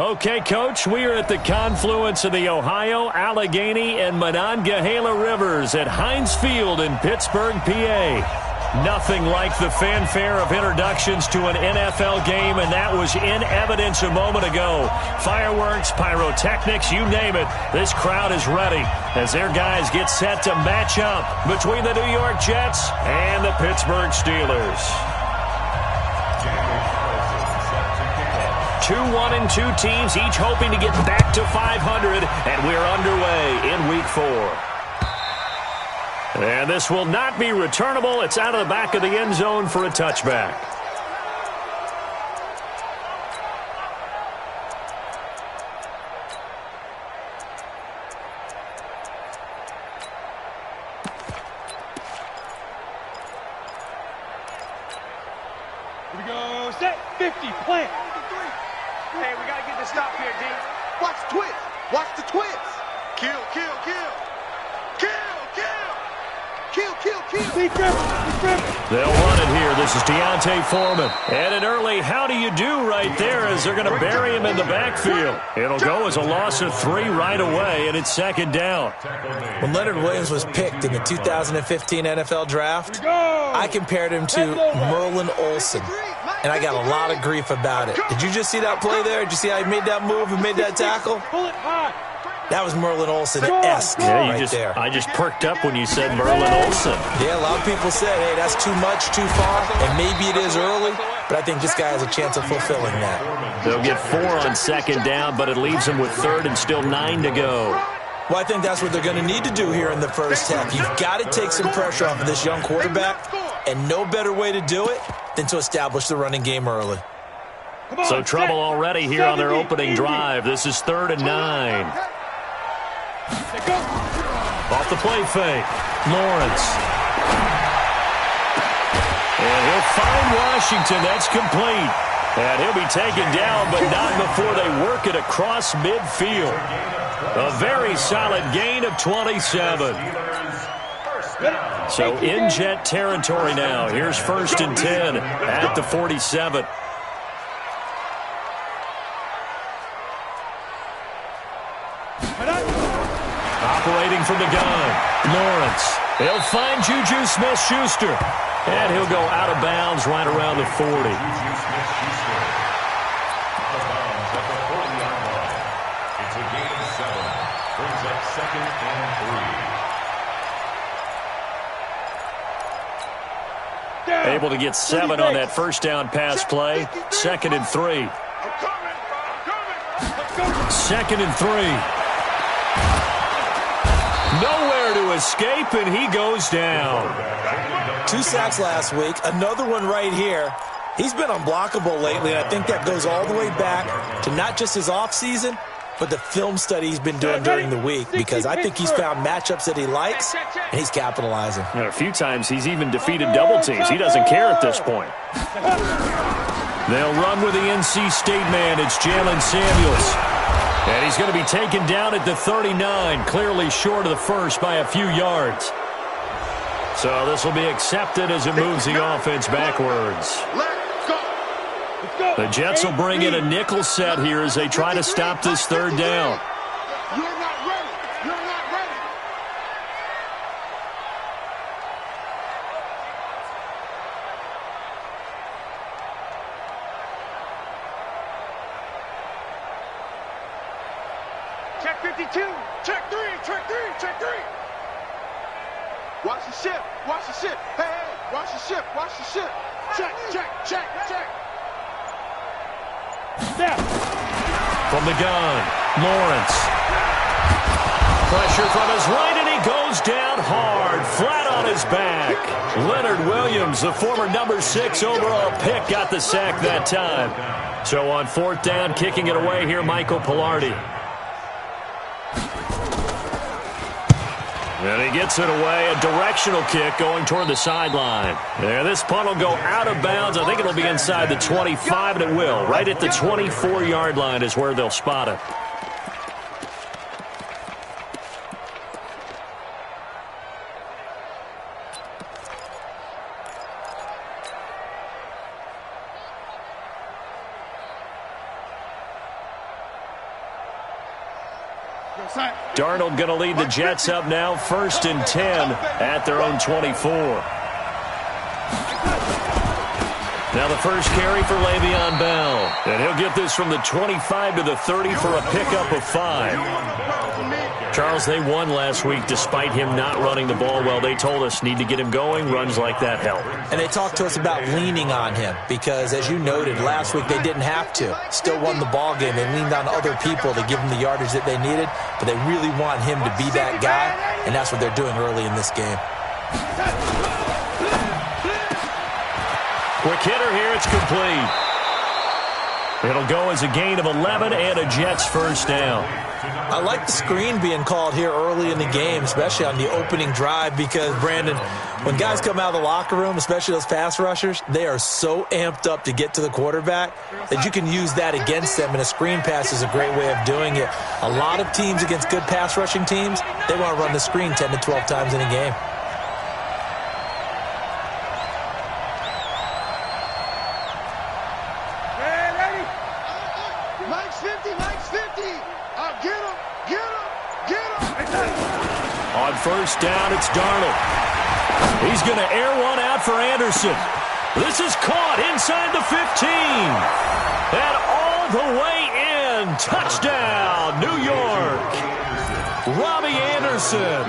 Okay, Coach, we are at the confluence of the Ohio, Allegheny, and Monongahela Rivers at Heinz Field in Pittsburgh, PA. Nothing like the fanfare of introductions to an NFL game, and that was in evidence a moment ago. Fireworks, pyrotechnics, you name it. This crowd is ready as their guys get set to match up between the New York Jets and the Pittsburgh Steelers. 2-1-2 teams, each hoping to get back to 500, and we're underway in Week 4. And this will not be returnable. It's out of the back of the end zone for a touchback. Here we go. Set 50. Plant. Hey, we got to get this stop here, D. Watch the twist. Watch the twist. Kill, kill, kill. Kill, kill. Kill, kill, kill. Deep grip. Deep grip. They'll run it here. This is Deontay Foreman. And an early how do you do right there as they're going to bury him in the backfield. It'll go as a loss of 3 right away, and it's second down. When Leonard Williams was picked in the 2015 NFL Draft, I compared him to Merlin Olsen, and I got a lot of grief about it. Did you just see that play there? Did you see how he made that move and made that tackle? Pull it high. That was Merlin Olsen-esque right there. I just perked up when you said Merlin Olsen. Yeah, a lot of people said, hey, that's too much, too far, and maybe it is early, but I think this guy has a chance of fulfilling that. They'll get 4 on second down, but it leaves them with third and still 9 to go. Well, I think that's what they're going to need to do here in the first half. You've got to take some pressure off of this young quarterback, and no better way to do it than to establish the running game early. So trouble already here on their opening drive. This is 3rd and 9. Off the play fake, Lawrence. And he'll find Washington. That's complete. And he'll be taken down, but not before they work it across midfield. A very solid gain of 27. So in Jet territory now. Here's 1st and 10 at the 47. Operating from the gun, Lawrence. He'll find Juju Smith-Schuster. And he'll go out of bounds right around the 40. It's a gain of 7. Brings up 2nd and 3. Able to get 7 on that first down pass play. 2nd and 3. 2nd and 3. Nowhere to escape, and he goes down. 2 sacks last week, another one right here. He's been unblockable lately, and I think that goes all the way back to not just his offseason, but the film study he's been doing during the week, because I think he's found matchups that he likes, and he's capitalizing. And a few times he's even defeated double teams. He doesn't care at this point. They'll run with the NC State man. It's Jalen Samuels. And he's going to be taken down at the 39, clearly short of the first by a few yards. So this will be accepted as it moves the offense backwards. The Jets will bring in a nickel set here as they try to stop this 3rd down. You're not ready. You're not ready. Check 52. Check 3. Check 3. Check 3. Watch the ship. Watch the ship. Hey, hey. Watch the ship. Watch the ship. Check, check, check, check. Snap. From the gun, Lawrence. Pressure from his right, and he goes down hard, flat on his back. Leonard Williams, the former number 6 overall pick, got the sack that time. So on 4th down, kicking it away here, Michael Pilardi. And he gets it away, a directional kick going toward the sideline. There, this punt will go out of bounds. I think it'll be inside the 25, and it will. Right at the 24-yard line is where they'll spot it. Darnold going to lead the Jets up now, 1st and 10 at their own 24. Now the first carry for Le'Veon Bell. And he'll get this from the 25 to the 30 for a pickup of 5. Charles, they won last week despite him not running the ball well. They told us need to get him going. Runs like that help. And they talked to us about leaning on him because, as you noted, last week they didn't have to. Still won the ball game. They leaned on other people to give them the yardage that they needed, but they really want him to be that guy, and that's what they're doing early in this game. Quick hitter here. It's complete. It'll go as a gain of 11 and a Jets first down. I like the screen being called here early in the game, especially on the opening drive, because, Brandon, when guys come out of the locker room, especially those pass rushers, they are so amped up to get to the quarterback that you can use that against them, and a screen pass is a great way of doing it. A lot of teams against good pass rushing teams, they want to run the screen 10 to 12 times in a game. On first down, it's Darnold. He's going to air one out for Anderson. This is caught inside the 15. And all the way in. Touchdown, New York. Robbie Anderson.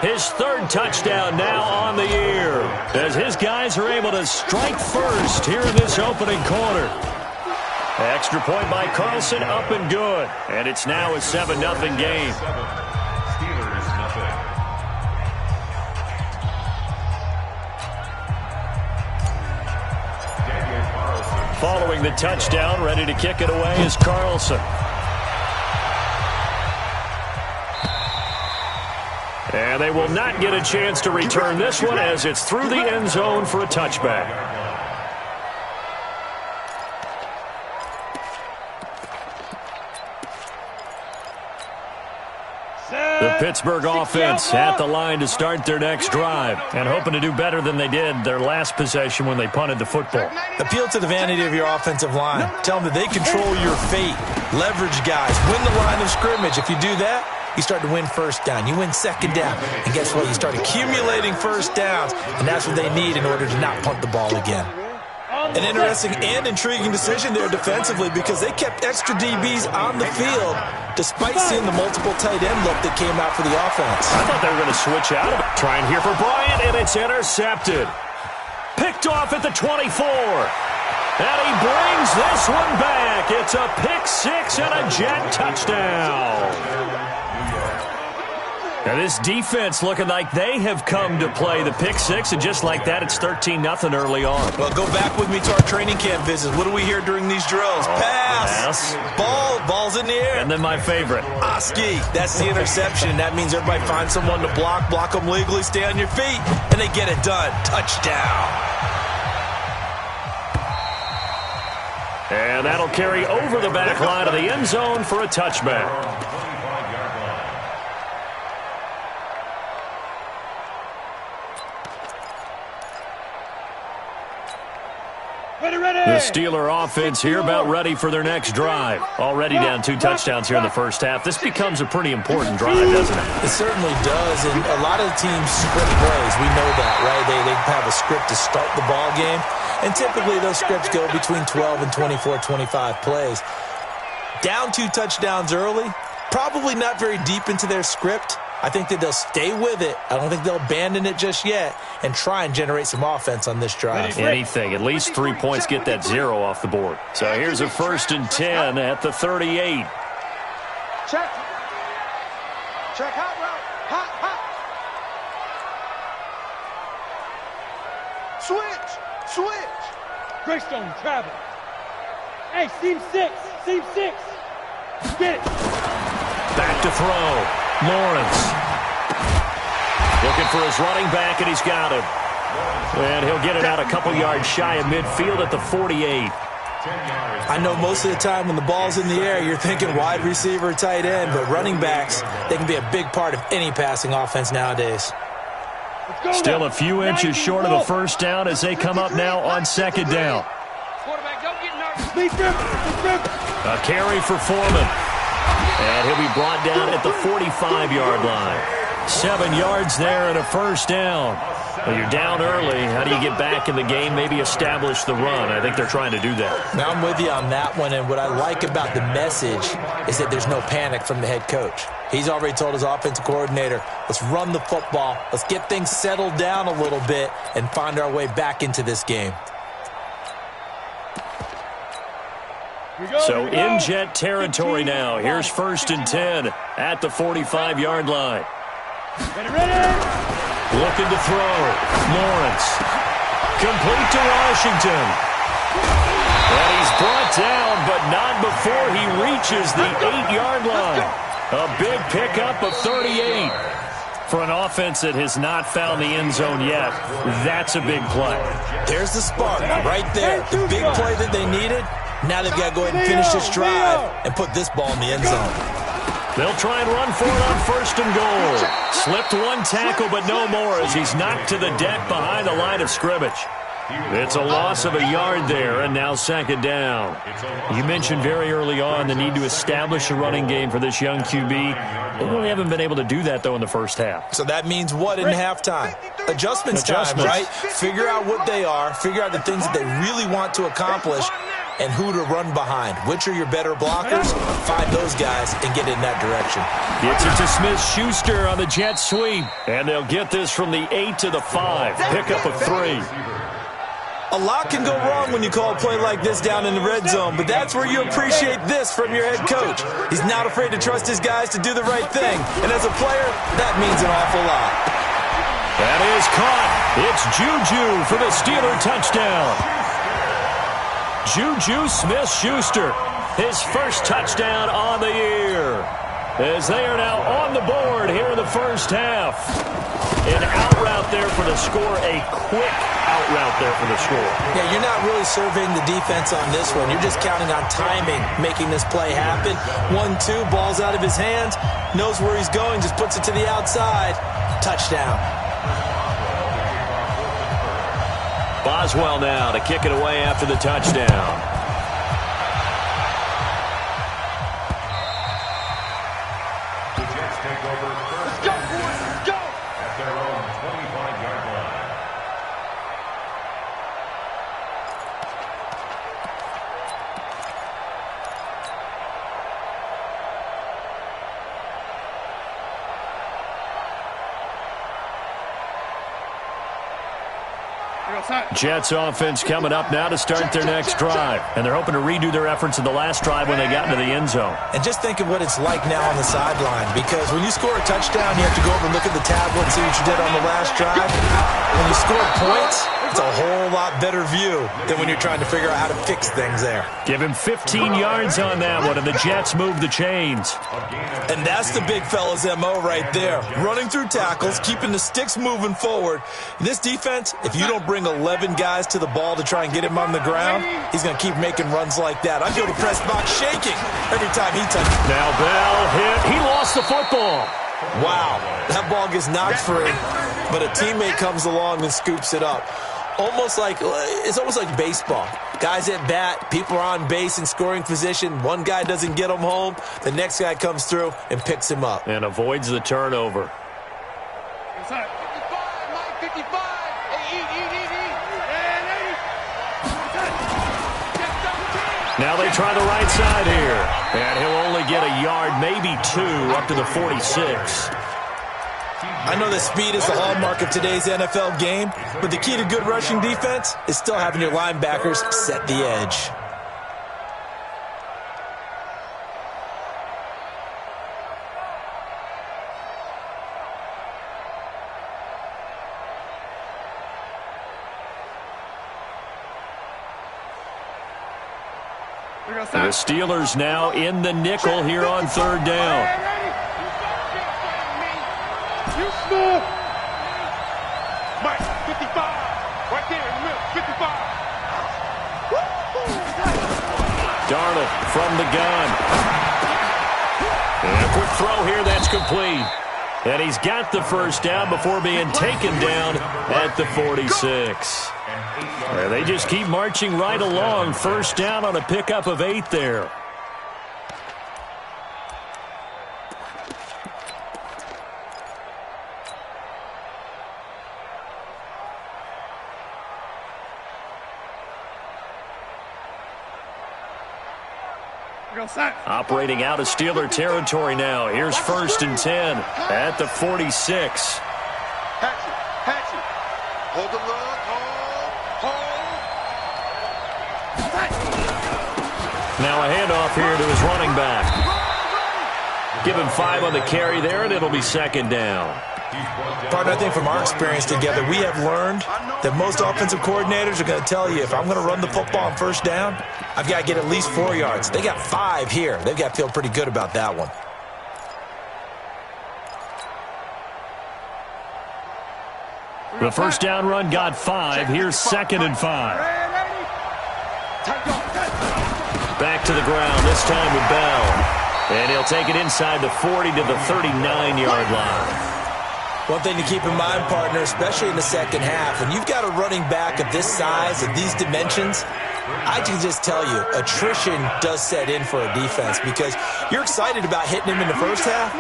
His 3rd touchdown now on the year, as his guys are able to strike first here in this opening quarter. Extra point by Carlson, up and good. And it's now a 7-0 game. Following the touchdown, ready to kick it away is Carlson. And they will not get a chance to return this one as it's through the end zone for a touchback. The Pittsburgh offense at the line to start their next drive, and hoping to do better than they did their last possession when they punted the football. Appeal to the vanity of your offensive line. Tell them that they control your fate. Leverage guys. Win the line of scrimmage. If you do that, you start to win first down. You win second down. And guess what? You start accumulating first downs, and that's what they need in order to not punt the ball again. An interesting and intriguing decision there defensively, because they kept extra DBs on the field despite seeing the multiple tight end look that came out for the offense. I thought they were going to switch out of it. Trying here for Bryant, and it's intercepted. Picked off at the 24. And he brings this one back. It's a pick 6 and a Jet touchdown. Now this defense looking like they have come to play the pick 6, and just like that, it's 13-0 early on. Well, go back with me to our training camp visits. What do we hear during these drills? Pass. Ball's in the air. And then my favorite. Oski. That's the interception. That means everybody finds someone to block them legally, stay on your feet, and they get it done. Touchdown. And that'll carry over the back line of the end zone for a touchback. The Steeler offense here about ready for their next drive. Already down 2 touchdowns here in the first half. This becomes a pretty important drive, doesn't it? It certainly does, and a lot of the teams script plays. We know that, right? They have a script to start the ball game, and typically those scripts go between 12 and 24, 25 plays. Down 2 touchdowns early, probably not very deep into their script. I think that they'll stay with it. I don't think they'll abandon it just yet and try and generate some offense on this drive. Anything. At least 3 points, get that 0 off the board. So here's a 1st and 10 at the 38. Check. Check. Hot route. Hot. Switch. Greystone, travel. Hey, seam 6. Get it. Back to throw. Lawrence. Looking for his running back, and he's got him. And he'll get it out a couple yards shy of midfield at the 48. I know most of the time when the ball's in the air, you're thinking wide receiver, tight end, but running backs, they can be a big part of any passing offense nowadays. Still a few inches short of a first down as they come up now on 2nd down. Quarterback, don't get nervous. A carry for Foreman. And he'll be brought down at the 45-yard line. 7 yards there and a first down. Well, you're down early. How do you get back in the game, maybe establish the run? I think they're trying to do that. Now, I'm with you on that one, and what I like about the message is that there's no panic from the head coach. He's already told his offensive coordinator, let's run the football, let's get things settled down a little bit and find our way back into this game. So in Jet territory now. Here's 1st and 10 at the 45-yard line. Ready. Looking to throw. Lawrence. Complete to Washington. And he's brought down, but not before he reaches the 8-yard line. A big pickup of 38. For an offense that has not found the end zone yet, that's a big play. There's the spark right there. The big play that they needed. Now they've got to go ahead and finish this drive and put this ball in the end zone. They'll try and run for it on 1st and goal. Slipped one tackle, but no more as he's knocked to the deck behind the line of scrimmage. It's a loss of a yard there, and now 2nd down. You mentioned very early on the need to establish a running game for this young QB. They really haven't been able to do that, though, in the first half. So that means what in halftime? Adjustments time, right? Figure out what they are, figure out the things that they really want to accomplish, and who to run behind. Which are your better blockers? Find those guys and get in that direction. Gets it to Smith-Schuster on the jet sweep. And they'll get this from the 8 to the 5. Pickup of 3. A lot can go wrong when you call a play like this down in the red zone, but that's where you appreciate this from your head coach. He's not afraid to trust his guys to do the right thing. And as a player, that means an awful lot. That is caught. It's Juju for the Steeler touchdown. Juju Smith-Schuster, his first touchdown on the year. As they are now on the board here in the first half. An out route there for the score, a quick out route there for the score. Yeah, you're not really surveying the defense on this one. You're just counting on timing, making this play happen. 1-2, ball's out of his hands, knows where he's going, just puts it to the outside. Touchdown. Boswell now to kick it away after the touchdown. The Jets take over first. Go, boys, go! At their own 25-yard line. Jets offense coming up now to start their next drive. And they're hoping to redo their efforts in the last drive when they got into the end zone. And just think of what it's like now on the sideline, because when you score a touchdown, you have to go over and look at the tablet and see what you did on the last drive. When you score points, it's a whole lot better view than when you're trying to figure out how to fix things there. Give him 15 yards on that one, and the Jets move the chains. And that's the big fella's MO right there. Running through tackles, keeping the sticks moving forward. This defense, if you don't bring 11 guys to the ball to try and get him on the ground, he's going to keep making runs like that. I feel the press box shaking every time he touches. Now Bell hit. He lost the football. Wow, that ball gets knocked free, but a teammate comes along and scoops it up. It's almost like baseball. Guys at bat, people are on base in scoring position. One guy doesn't get him home. The next guy comes through and picks him up. And avoids the turnover. 55, Mike, 55. Now they try the right side here. And he'll only get a yard, maybe 2, up to the 46. I know that speed is the hallmark of today's NFL game, but the key to good rushing defense is still having your linebackers set the edge. The Steelers now in the nickel here on 3rd down. You smooth. Mike, 55. Right there in the middle, 55. Darnold from the gun. And a quick throw here, that's complete. And he's got the first down before being taken down at the 46. And they just keep marching right along. First down on a pickup of 8 there. Operating out of Steeler territory now. Here's 1st and 10 at the 46. Hatchet. Hold the look. Hold. Now a handoff here to his running back. Give him 5 on the carry there, and it'll be 2nd down. Partner, I think from our experience together, we have learned that most offensive coordinators are going to tell you, if I'm going to run the football on 1st down, I've got to get at least 4 yards. They got 5 here. They've got to feel pretty good about that one. The 1st down run got 5. Here's 2nd and 5. Back to the ground, this time with Bell. And he'll take it inside the 40 to the 39-yard line. One thing to keep in mind, partner, especially in the second half, when you've got a running back of this size, of these dimensions, I can just tell you, attrition does set in for a defense because you're excited about hitting him in the first half,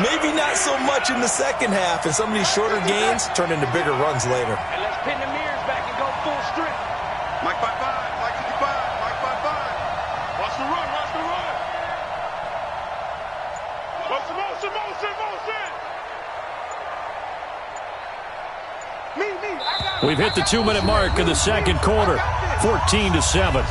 maybe not so much in the second half, and some of these shorter gains turn into bigger runs later. And let's pin the mirrors back and go full strength. Mike 5-5. Mike 55. Mike 5-5. Watch the run. Motion. We've hit the 2-minute mark of the second quarter, 14-7.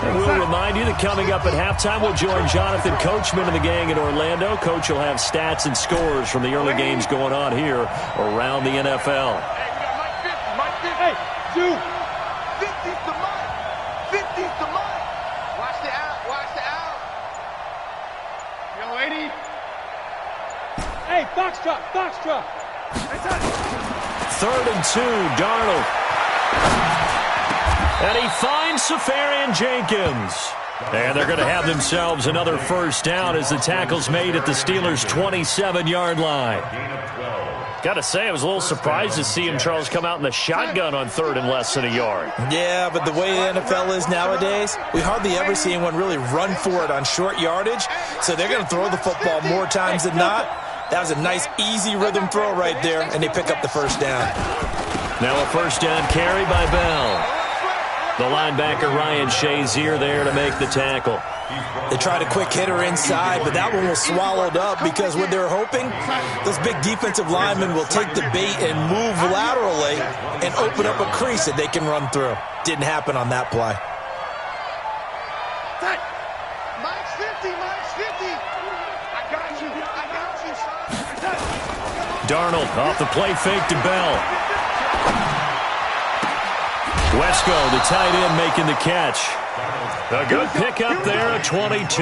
We'll remind you that coming up at halftime, we'll join Jonathan Coachman and the gang in Orlando. Coach will have stats and scores from the early games going on here around the NFL. Hey, we got Mike 50. Hey, dude. 50's the Mike. 50's the Mike. Watch the out. Yo, 80. Hey, Foxtrot. 3rd and 2, Darnold. And he finds Safarian Jenkins. And they're going to have themselves another 1st down as the tackle's made at the Steelers' 27-yard line. Got to say, I was a little surprised to see him, Charles, come out in the shotgun on 3rd and less than a yard. Yeah, but the way the NFL is nowadays, we hardly ever see anyone really run for it on short yardage, so they're going to throw the football more times than not. That was a nice, easy rhythm throw right there, and they pick up the 1st down. Now a 1st down carry by Bell. The linebacker, Ryan Shazier, there to make the tackle. They tried a quick hitter inside, but that one was swallowed up because what they were hoping, those big defensive linemen will take the bait and move laterally and open up a crease that they can run through. Didn't happen on that play. Mike's 50. I got you, son. Darnold off the play fake to Bell. Wesco, the tight end, making the catch. A good pickup there at 22.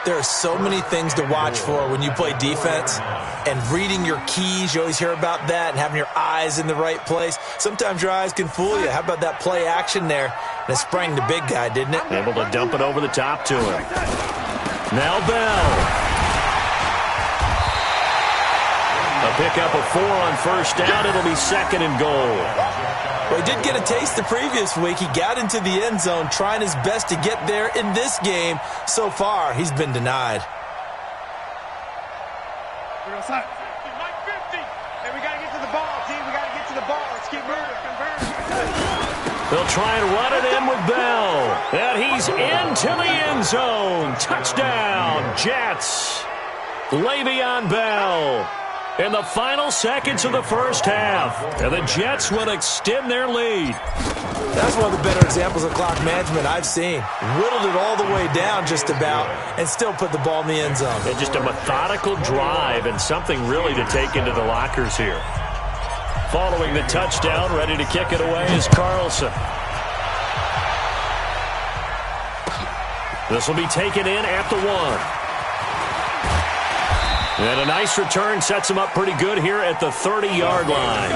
There are so many things to watch for when you play defense, and reading your keys, you always hear about that, and having your eyes in the right place. Sometimes your eyes can fool you. How about that play action there? And it sprang the big guy, didn't it? Able to dump it over the top to him. Now Bell. A pickup of 4 on 1st down. It'll be 2nd and goal. Well, he did get a taste the previous week. He got into the end zone trying his best to get there in this game. So far, he's been denied. Mike 50. Hey, we got to get to the ball, team. We got to get to the ball. Let's keep moving. They'll try and run it in with Bell. And he's into the end zone. Touchdown, Jets. Le'Veon Bell. In the final seconds of the 1st half. And the Jets will extend their lead. That's one of the better examples of clock management I've seen. Whittled it all the way down just about and still put the ball in the end zone. And just a methodical drive and something really to take into the lockers here. Following the touchdown, ready to kick it away is Carlson. This will be taken in at the 1. And a nice return sets him up pretty good here at the 30-yard line.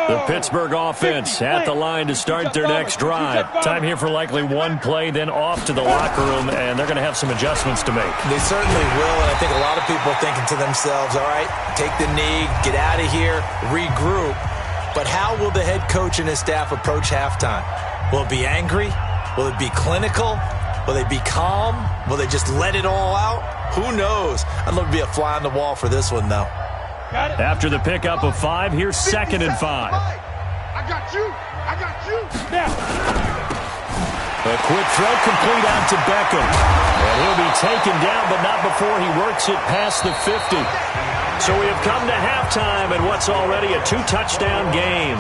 The Pittsburgh offense at the line to start their next drive. Time here for likely one play, then off to the locker room, and they're going to have some adjustments to make. They certainly will, and I think a lot of people are thinking to themselves, all right, take the knee, get out of here, regroup. But how will the head coach and his staff approach halftime? Will it be angry? Will it be clinical? Will they be calm? Will they just let it all out? Who knows? I'd love to be a fly on the wall for this one, though. After the pickup of 5, here's 2nd and 5. I got you. I got you. Now. A quick throw complete out to Beckham. And he'll be taken down, but not before he works it past the 50. So we have come to halftime in what's already a 2-touchdown game.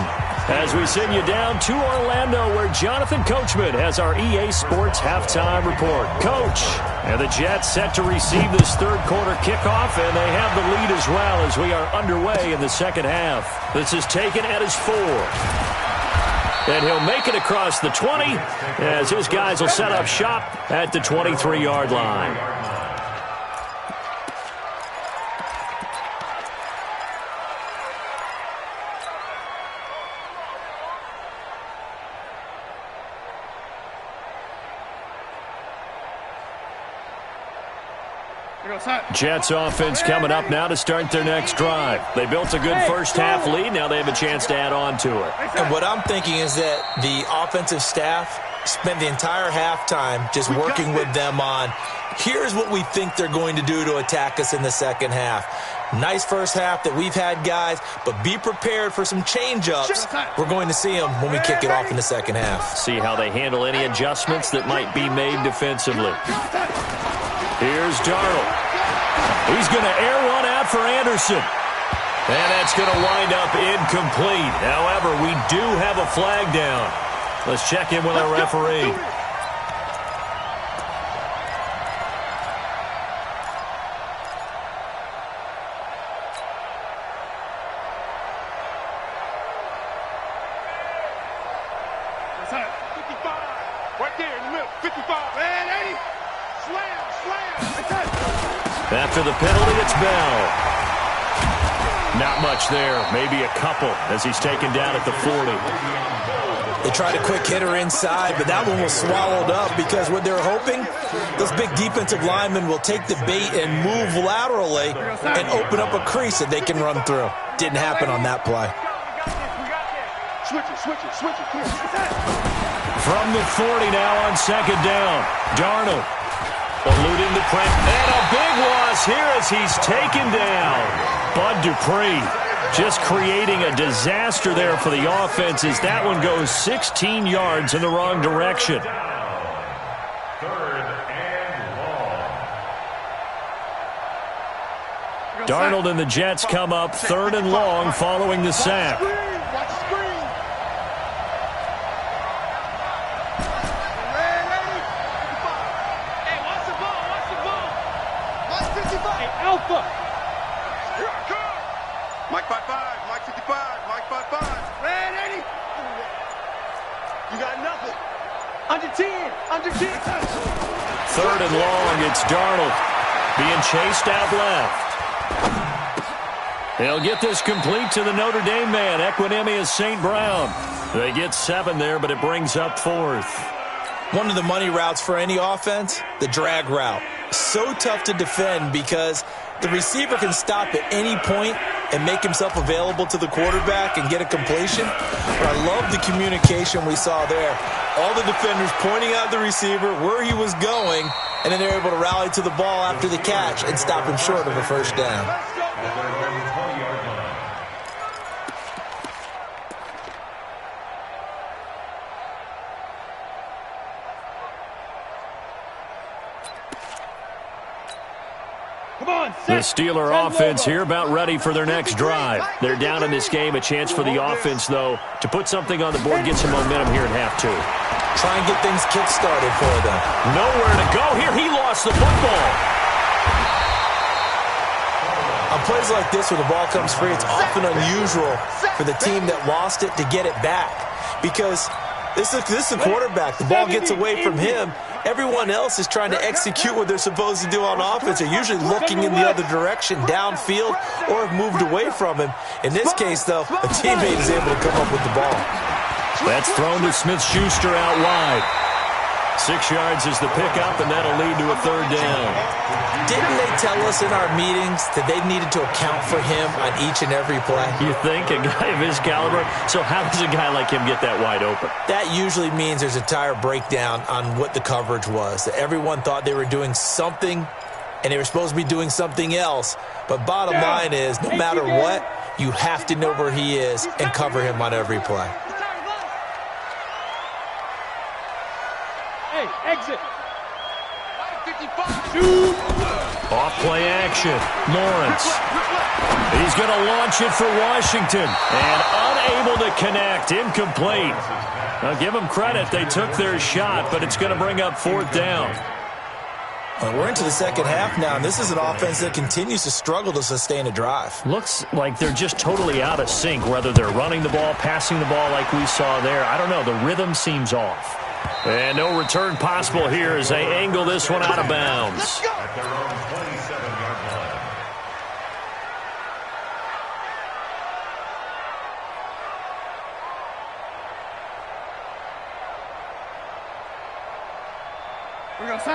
As we send you down to Orlando, where Jonathan Coachman has our EA Sports halftime report. Coach, and the Jets set to receive this third-quarter kickoff, and they have the lead as well as we are underway in the second half. This is taken at his 4. And he'll make it across the 20 as his guys will set up shop at the 23-yard line. Jets offense coming up now to start their next drive. They built a good first-half lead. Now they have a chance to add on to it. And what I'm thinking is that the offensive staff spent the entire halftime just working with them on, here's what we think they're going to do to attack us in the second half. Nice first half that we've had, guys, but be prepared for some change-ups. We're going to see them when we kick it off in the second half. See how they handle any adjustments that might be made defensively. Here's Darnold. He's going to air one out for Anderson. And that's going to wind up incomplete. However, we do have a flag down. Let's check in with our referee. After the penalty, it's Bell. Not much there. Maybe a couple as he's taken down at the 40. They tried a quick hitter inside, but that one was swallowed up because what they're hoping, those big defensive linemen will take the bait and move laterally and open up a crease that they can run through. Didn't happen on that play. Switch it. From the 40 now on second down. Darnold eluding the press. And a big loss here as he's taken down. Bud Dupree just creating a disaster there for the offense as that one goes 16 yards in the wrong direction. 3rd and long. Darnold and the Jets come up 3rd and long following the sack. Mike 5-5, Mike 55, Mike 5-5. Red 80. You got nothing. Under 10, under 10. 3rd and long, it's Darnold being chased out left. They'll get this complete to the Notre Dame man, Equinemius St. Brown. They get 7 there, but it brings up 4th. One of the money routes for any offense, the drag route. So tough to defend because the receiver can stop at any point and make himself available to the quarterback and get a completion. But I love the communication we saw there. All the defenders pointing out the receiver, where he was going, and then they're able to rally to the ball after the catch and stop him short of a first down. The Steeler offense here about ready for their next drive. They're down in this game. A chance for the offense, though, to put something on the board, get some momentum here at half 2. Try and get things kick-started for them. Nowhere to go here. He lost the football. On plays like this, when the ball comes free, it's often unusual for the team that lost it to get it back. Because This is a quarterback. The ball gets away from him. Everyone else is trying to execute what they're supposed to do on offense. They're usually looking in the other direction, downfield, or have moved away from him. In this case, though, a teammate is able to come up with the ball. That's thrown to Smith-Schuster out wide. 6 yards is the pickup, and that'll lead to a third down. Didn't they tell us in our meetings that they needed to account for him on each and every play? You think? A guy of his caliber? So how does a guy like him get that wide open? That usually means there's a entire breakdown on what the coverage was. That everyone thought they were doing something, and they were supposed to be doing something else. But bottom line is, no matter what, you have to know where he is and cover him on every play. Exit. Off play action. Lawrence. He's going to launch it for Washington. And unable to connect. Incomplete. Now give them credit. They took their shot, but it's going to bring up 4th down. Well, we're into the second half now, and this is an offense that continues to struggle to sustain a drive. Looks like they're just totally out of sync, whether they're running the ball, passing the ball like we saw there. I don't know. The rhythm seems off. And no return possible here as they angle this one out of bounds. At their own 27-yard line.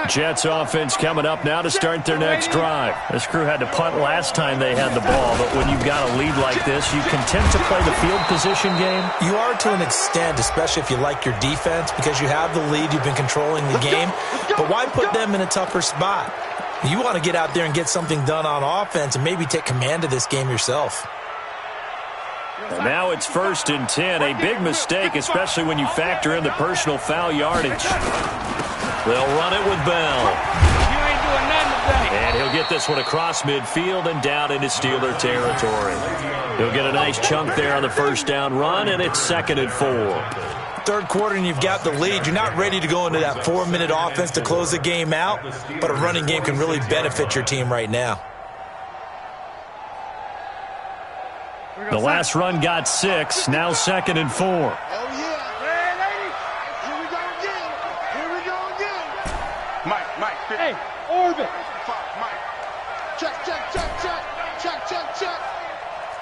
Jets offense coming up now to start their next drive. This crew had to punt last time they had the ball, but when you've got a lead like this, you can tend to play the field position game. You are to an extent, especially if you like your defense, because you have the lead, you've been controlling the game. But why put them in a tougher spot? You want to get out there and get something done on offense and maybe take command of this game yourself. And now it's 1st and 10. A big mistake, especially when you factor in the personal foul yardage. They'll run it with Bell. You ain't doing nothing today. And he'll get this one across midfield and down into Steeler territory. He'll get a nice chunk there on the 1st down run, and it's 2nd and 4. Third quarter and you've got the lead. You're not ready to go into that 4-minute offense to close the game out, but a running game can really benefit your team right now. The last run got 6, now 2nd and 4. Oh, yeah. Here we go again. Here we go again. Mike. Hey, orbit. Mike. Check.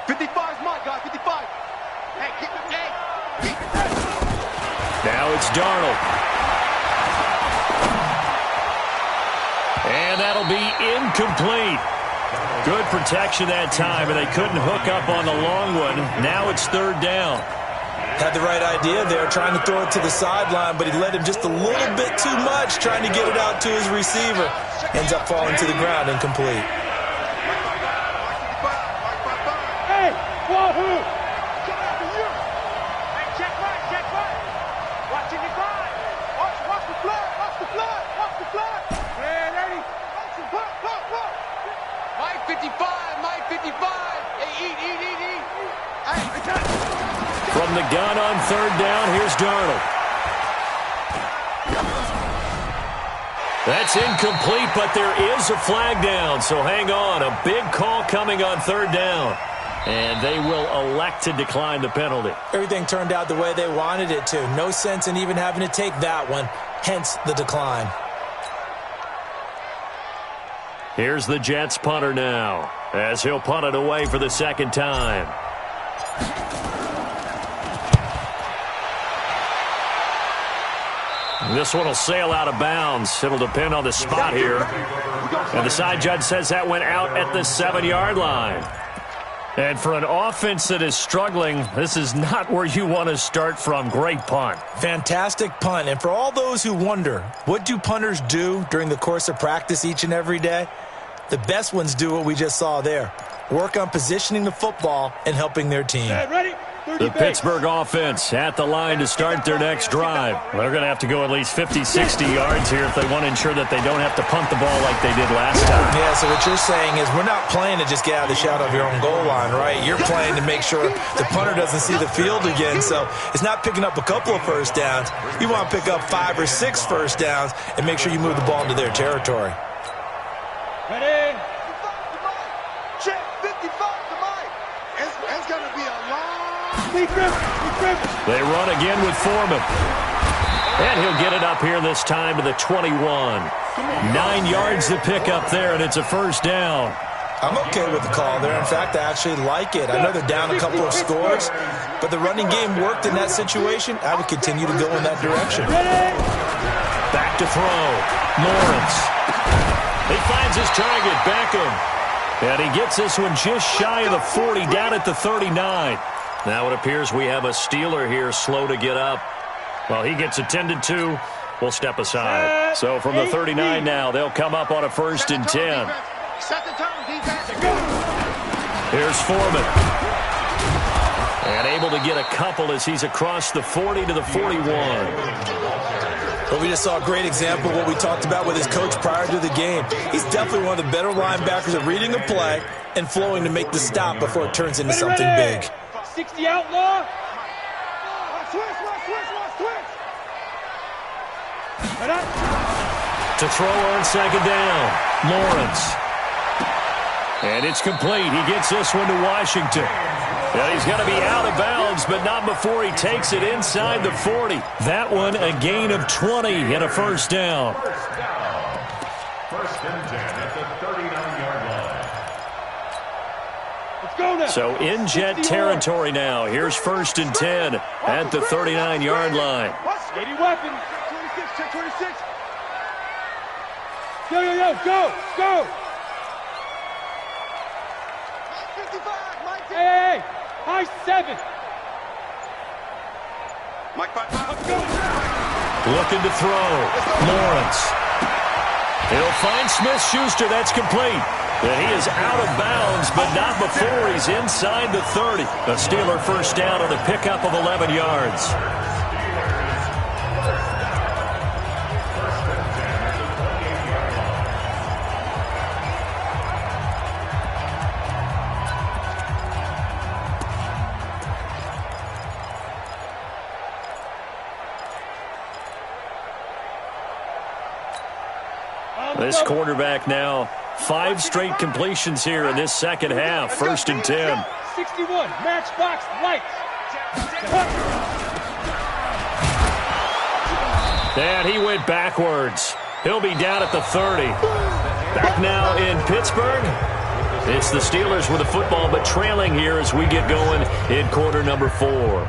55's Mike, guys. 55. Hey, keep it. Hey. Now it's Darnold. And that'll be incomplete. Good protection that time, and they couldn't hook up on the long one. Now it's 3rd down. Had the right idea there, trying to throw it to the sideline, but he let him just a little bit too much, trying to get it out to his receiver. Ends up falling to the ground, incomplete. Hey, wahoo. Hey, check right. Watch it, divide. Watch the flood. Man, Eddie. Look. Mike 55. Hey, eat. Hey, From the gun on 3rd down, here's Darnold. That's incomplete, but there is a flag down, so hang on. A big call coming on 3rd down. And they will elect to decline the penalty. Everything turned out the way they wanted it to. No sense in even having to take that one, hence the decline. Here's the Jets punter now, as he'll punt it away for the 2nd time. This one will sail out of bounds. It'll depend on the spot here. And the side judge says that went out at the 7-yard line. And for an offense that is struggling, this is not where you want to start from. Great punt. Fantastic punt. And for all those who wonder, what do punters do during the course of practice each and every day? The best ones do what we just saw there. Work on positioning the football and helping their team. Ready? The Pittsburgh offense at the line to start their next drive. They're going to have to go at least 50, 60 yards here if they want to ensure that they don't have to punt the ball like they did last time. Yeah, so what you're saying is we're not playing to just get out of the shadow of your own goal line, right? You're playing to make sure the punter doesn't see the field again. So it's not picking up a couple of first downs. You want to pick up 5 or 6 first downs and make sure you move the ball into their territory. Ready? check 55 to Mike. It's going to be a long... Defense. They run again with Foreman. And he'll get it up here this time to the 21. 9 yards to pick up there, and it's a first down. I'm okay with the call there. In fact, I actually like it. I know they're down a couple of scores, but the running game worked in that situation. I would continue to go in that direction. Back to throw. Lawrence. He finds his target, Beckham. And he gets this one just shy of the 40, down at the 39. Now it appears we have a Steeler here slow to get up. Well, he gets attended to. We'll step aside. So from the 39 now, they'll come up on a 1st and 10. Set the tone, defense. Here's Foreman. And able to get a couple as he's across the 40 to the 41. Well, we just saw a great example of what we talked about with his coach prior to the game. He's definitely one of the better linebackers at reading a play and flowing to make the stop before it turns into something big. 60 outlaw. Switch. To throw on 2nd down. Lawrence. And it's complete. He gets this one to Washington. Yeah, he's going to be out of bounds, but not before he takes it inside the 40. That one a gain of 20 and a first down. First and 10 at the 39-yard line. Let's go now. So in Jet territory now. Here's 1st and 10 at the 39-yard line. Steady weapon. 26. Go. 55, hey, high 7. Mike 5. Looking to throw. Lawrence. He'll find Smith-Schuster. That's complete. And he is out of bounds, but not before he's inside the 30. A Steeler first down on the pickup of 11 yards. This quarterback now, 5 straight completions here in this second half. 1st and 10. 61, matchbox lights. And he went backwards. He'll be down at the 30. Back now in Pittsburgh. It's the Steelers with the football, but trailing here as we get going in quarter number 4.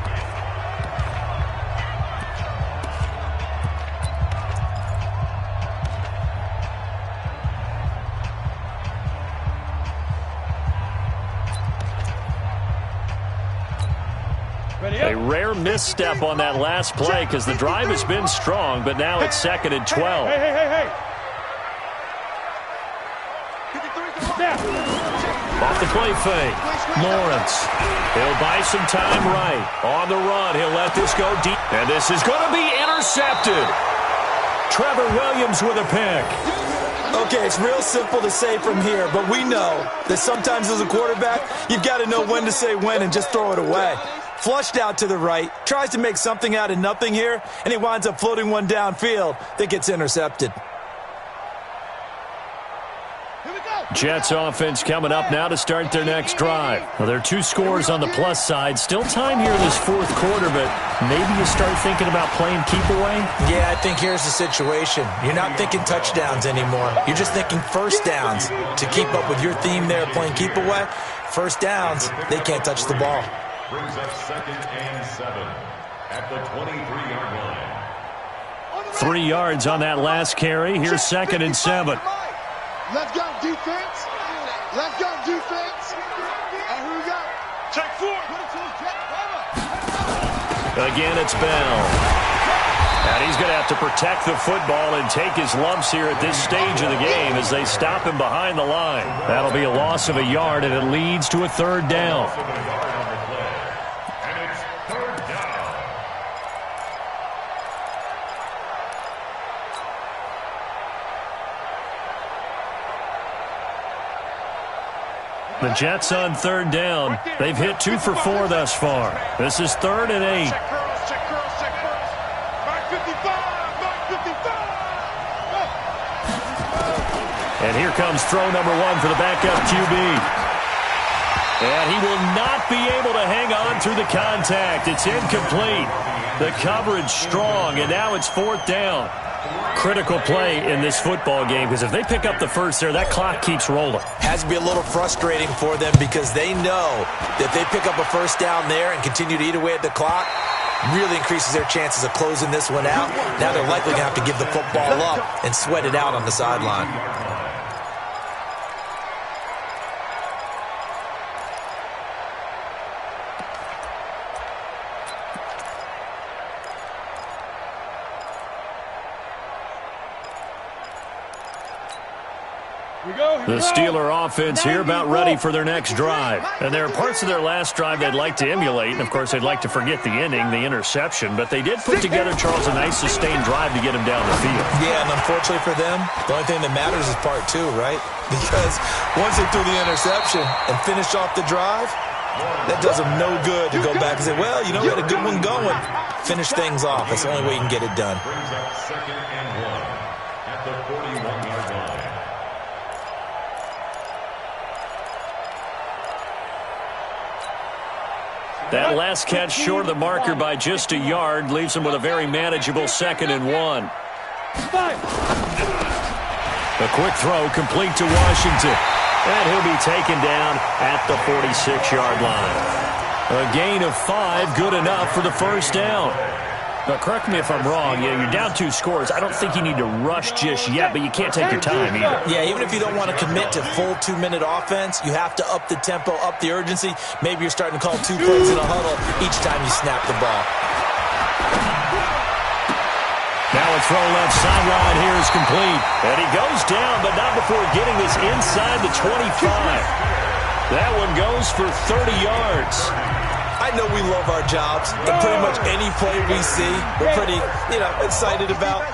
A rare misstep on that last play because the drive has been strong, but now it's 2nd and 12. Hey. Off the play fake. Lawrence. He'll buy some time right. On the run, he'll let this go deep. And this is going to be intercepted. Trevor Williams with a pick. Okay, it's real simple to say from here, but we know that sometimes as a quarterback, you've got to know when to say when and just throw it away. Flushed out to the right, tries to make something out of nothing here, and he winds up floating one downfield that gets intercepted. Jets offense coming up now to start their next drive. Well, there are 2 scores on the plus side. Still time here in this 4th quarter, but maybe you start thinking about playing keep away? Yeah, I think here's the situation. You're not thinking touchdowns anymore. You're just thinking first downs. To keep up with your theme there, playing keep away, first downs, they can't touch the ball. Brings up 2nd and 7 at the 23-yard line. 3 yards on that last carry. Here's 2nd and 7. Let's go, defense. And who we got? Check 4. Again, it's Bell. And he's going to have to protect the football and take his lumps here at this stage of the game as they stop him behind the line. That'll be a loss of a yard, and it leads to a 3rd down. And it's 3rd down. The Jets on 3rd down. They've hit 2 for 4 thus far. This is 3rd and 8. Check girls. Mark 55. And here comes throw number 1 for the backup QB. And he will not be able to hang on through the contact. It's incomplete. The coverage strong, and now it's 4th down. Critical play in this football game, because if they pick up the first there, that clock keeps rolling. Has to be a little frustrating for them because they know that if they pick up a first down there and continue to eat away at the clock, really increases their chances of closing this one out. Now they're likely going to have to give the football up and sweat it out on the sideline. The Steeler offense here about ready for their next drive. And there are parts of their last drive they'd like to emulate. And, of course, they'd like to forget the ending, the interception. But they did put together, Charles, a nice sustained drive to get him down the field. Yeah, and unfortunately for them, the only thing that matters is part 2, right? Because once they threw the interception and finished off the drive, that does them no good to go back and say, well, you know, we had a good one going. Finish things off. That's the only way you can get it done. Brings up 2nd and 1 at the 41-yard line. That last catch short of the marker by just a yard leaves him with a very manageable 2nd and 1. A quick throw complete to Washington. And he'll be taken down at the 46-yard line. A gain of 5, good enough for the first down. Now, correct me if I'm wrong. Yeah, you're down 2 scores. I don't think you need to rush just yet, but you can't take your time either. Yeah, even if you don't want to commit to full 2-minute offense, you have to up the tempo, up the urgency. Maybe you're starting to call 2 plays in a huddle each time you snap the ball. Now a throw left sideline here is complete. And he goes down, but not before getting this inside the 25. That one goes for 30 yards. I know we love our jobs, and pretty much any play we see, we're pretty, excited about.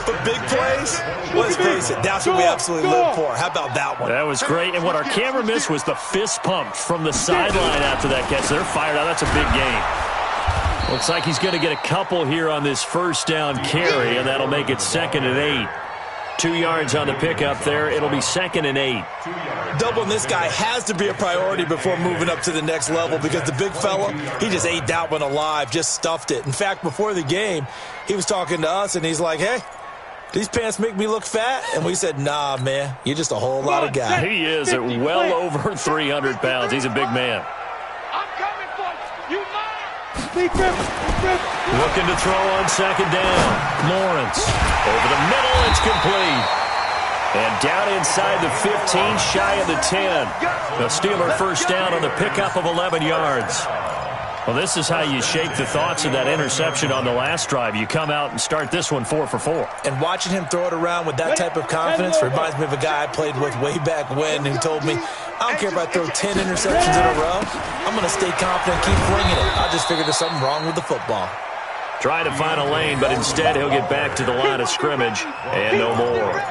But big plays, let's face it, that's what we absolutely live for. How about that one? That was great, and what our camera missed was the fist pump from the sideline after that catch. They're fired out. That's a big game. Looks like he's going to get a couple here on this first down carry, and that'll make it 2nd and 8. 2 yards on the pickup there. It'll be 2nd and 8. Doubling this guy has to be a priority before moving up to the next level because the big fella, he just ate that one alive, just stuffed it. In fact, before the game, he was talking to us, and he's like, hey, these pants make me look fat? And we said, nah, man, you're just a whole lot of guy. He is at well over 300 pounds. He's a big man. I'm coming for you. You mine. Looking to throw on 2nd down. Lawrence. Over the middle, it's complete. And down inside the 15, shy of the 10. The Steeler first down on the pickup of 11 yards. Well, this is how you shake the thoughts of that interception on the last drive. You come out and start this one 4 for 4. And watching him throw it around with that type of confidence reminds me of a guy I played with way back when who told me, I don't care if I throw 10 interceptions in a row. I'm going to stay confident, keep flinging it. I just figured there's something wrong with the football. Trying to find a lane, but instead he'll get back to the line of scrimmage and no more.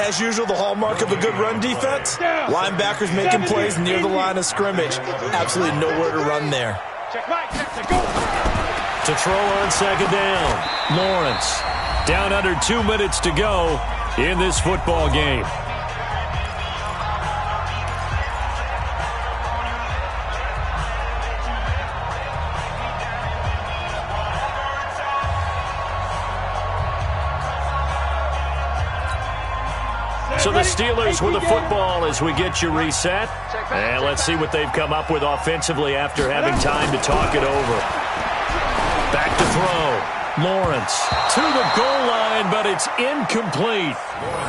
As usual, the hallmark of a good run defense, linebackers making plays near the line of scrimmage. Absolutely nowhere to run there. To throw on 2nd down, Lawrence. Down under 2 minutes to go in this football game. So the Steelers with the football as we get you reset. And let's see what they've come up with offensively after having time to talk it over. Back to throw. Lawrence to the goal line, but it's incomplete.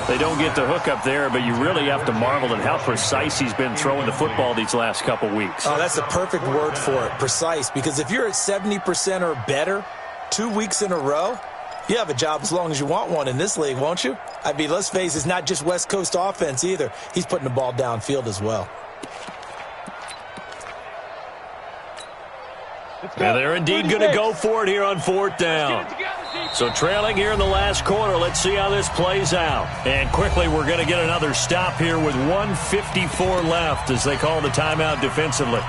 They don't get the hook up there, but you really have to marvel at how precise he's been throwing the football these last couple weeks. Oh, that's the perfect word for it, precise. Because if you're at 70% or better 2 weeks in a row, you have a job as long as you want one in this league, won't you? I mean, let's face it, it's not just West Coast offense either. He's putting the ball downfield as well. And they're indeed going to go for it here on 4th down. So trailing here in the last quarter, let's see how this plays out. And quickly, we're going to get another stop here with 1:54 left as they call the timeout defensively.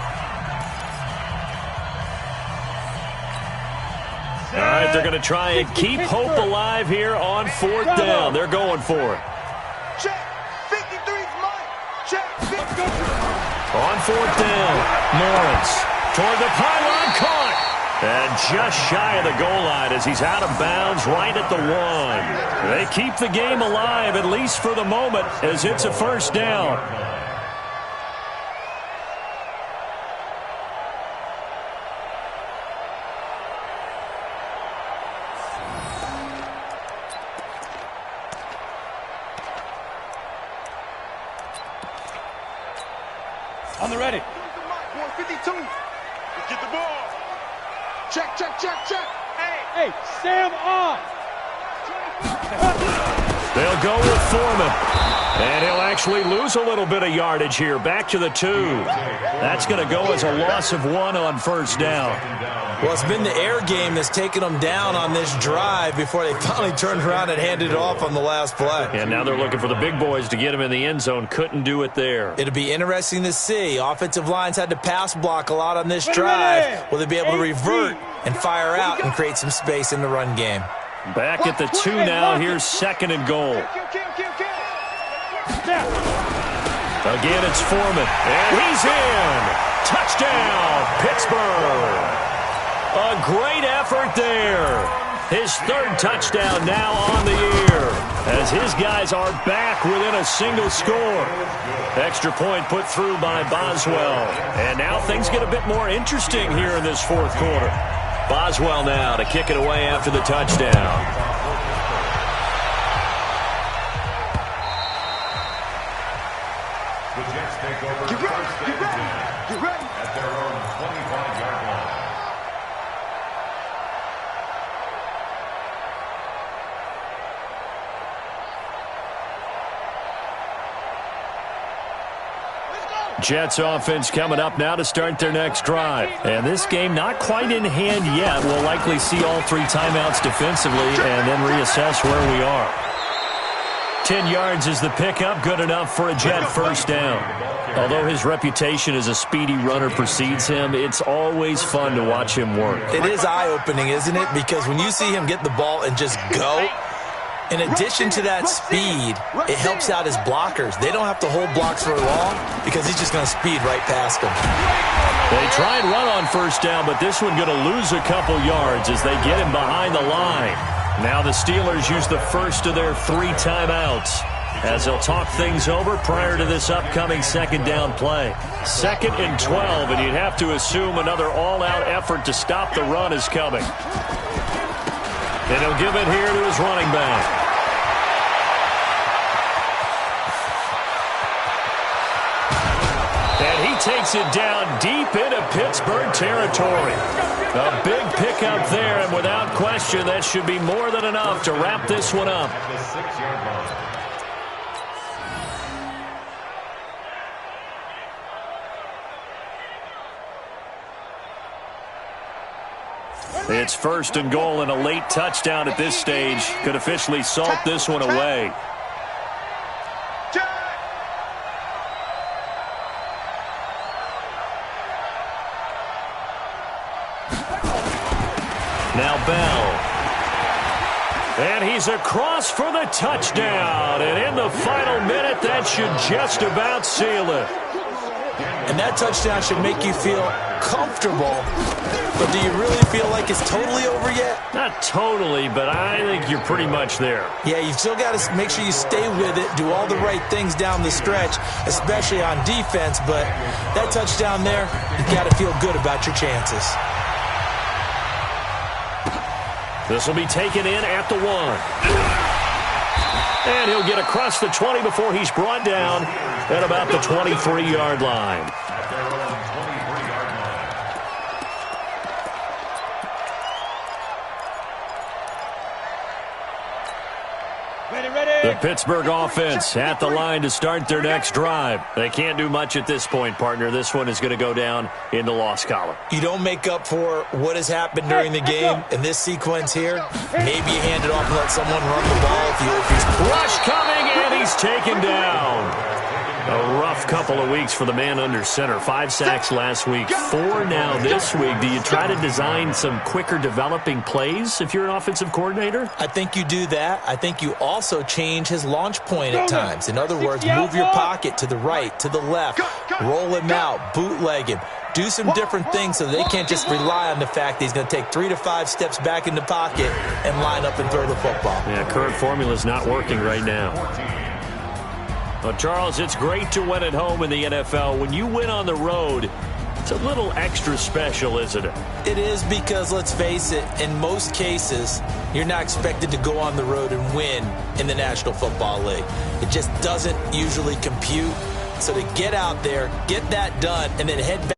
All right, they're going to try and keep hope alive here on 4th down. They're going for it. Check. 53's mine. Check. On 4th down, Lawrence toward the pylon, caught. And just shy of the goal line as he's out of bounds right at the 1. They keep the game alive, at least for the moment, as it's a first down. On the ready. 52. Let's get the ball. Check, check, check, check. Hey, Sam on. They'll go with Foreman. And he'll actually lose a little bit of yardage here. Back to the 2. That's going to go as a loss of 1 on first down. Well, it's been the air game that's taken them down on this drive before they finally turned around and handed it off on the last play. And now they're looking for the big boys to get him in the end zone. Couldn't do it there. It'll be interesting to see. Offensive lines had to pass block a lot on this drive. Will they be able to revert and fire out and create some space in the run game? Back at the 2 now. Here's 2nd and goal. Again, it's Foreman. And he's in. Touchdown, Pittsburgh. A great effort there. His 3rd touchdown now on the year as his guys are back within a single score. Extra point put through by Boswell. And now things get a bit more interesting here in this 4th quarter. Boswell now to kick it away after the touchdown. Get ready. At their own 25-yard line. Jets offense coming up now to start their next drive. And this game not quite in hand yet. We'll likely see all 3 timeouts defensively and then reassess where we are. 10 yards is the pickup, good enough for a Jet first down. Although his reputation as a speedy runner precedes him, it's always fun to watch him work. It is eye-opening, isn't it? Because when you see him get the ball and just go, in addition to that speed, it helps out his blockers. They don't have to hold blocks for long because he's just going to speed right past them. They tried run on first down, but this one going to lose a couple yards as they get him behind the line. Now the Steelers use the first of their 3 timeouts as they'll talk things over prior to this upcoming 2nd down play. 2nd and 12, and you'd have to assume another all-out effort to stop the run is coming. And he'll give it here to his running back. And he takes it down deep into Pittsburgh territory. A big pickup there, and without question, that should be more than enough to wrap this one up. At the 6-yard line. It's 1st and goal, and a late touchdown at this stage could officially salt this one away. Now Bell. And he's across for the touchdown. And in the final minute, that should just about seal it. And that touchdown should make you feel comfortable. But do you really feel like it's totally over yet? Not totally, but I think you're pretty much there. Yeah, you've still got to make sure you stay with it, do all the right things down the stretch, especially on defense. But that touchdown there, you've got to feel good about your chances. This will be taken in at the 1. And he'll get across the 20 before he's brought down at about the 23-yard line. At their own 23-yard line. Ready. The Pittsburgh offense at the line to start their next drive. They can't do much at this point, partner. This one is going to go down in the loss column. You don't make up for what has happened during the game in this sequence here. Maybe you hand it off and let someone run the ball if he's rush coming, and he's taken down. A rough couple of weeks for the man under center. 5 sacks last week, 4 now this week. Do you try to design some quicker developing plays if you're an offensive coordinator? I think you do that. I think you also change his launch point at times. In other words, move your pocket to the right, to the left, roll him out, bootleg him. Do some different things so they can't just rely on the fact that he's going to take 3 to 5 steps back in the pocket and line up and throw the football. Yeah, current formula is not working right now. Well, Charles, it's great to win at home in the NFL. When you win on the road, it's a little extra special, isn't it? It is because, let's face it, in most cases, you're not expected to go on the road and win in the National Football League. It just doesn't usually compute. So to get out there, get that done, and then head back